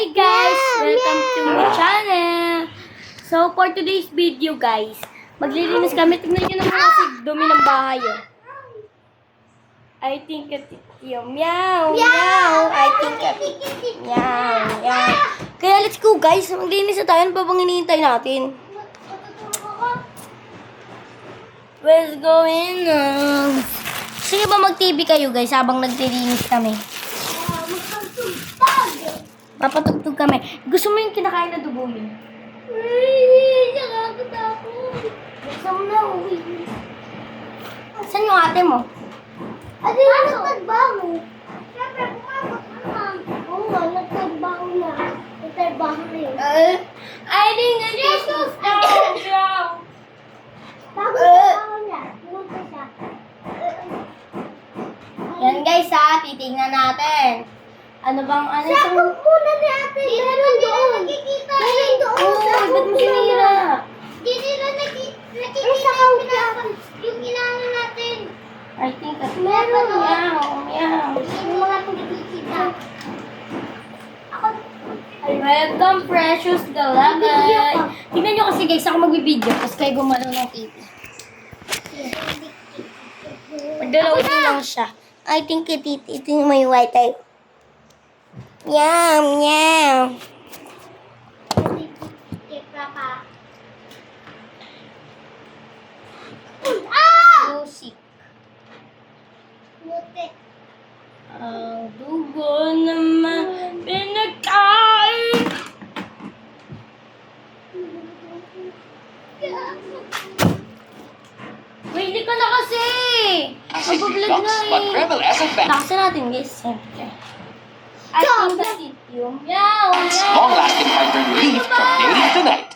Hi guys! Welcome to my channel! So for today's video guys, maglilinis kami. Tignan nyo naman kasi dumi ng bahay. Oh. I think it yung meow, meow. I think it meow, meow. Kaya let's go guys. Maglilinis na tayo. Ano pa bang hinihintay natin? What's going on? Sige ba mag-TV kayo guys habang naglilinis kami? Papatugtog kami. Gusto mo yung kinakain na dugo yun? Nakakatakot. Gusto mo na uwi. Saan yung ate mo? Ate, nagtagbaho. Siyempre, pumasok naman. Oo nga, nagtagbaho na. Nagtagbaho na yun. I think I just down. Bago nagtagbaho niya, pumunta siya. Yan guys ha, titingnan natin. Ano bang ano Siya, muna ni ate. Hindi naman doon. Nakikita. Galing doon. Oo, ba't mo sinira? Hindi nila nakikita yung inaano natin. I think at Meron. meow, meow. Yung mga nakikita. Ako, Welcome, Precious Galagay. Tingnan nyo kasi guys, ako magbibideo. Tapos kayo gumano ng TV. Magdalawin lang siya. I think ito yung may white eye. Meow, meow. Papa. Music. Buti. Ang dugo naman pinagkain. Wait, hindi ka na kasi. Mag-vlog na eh. Lakasan natin guys, siyempre. I think that it yung meow, meow. Long-lasting heartburn relief from dating tonight.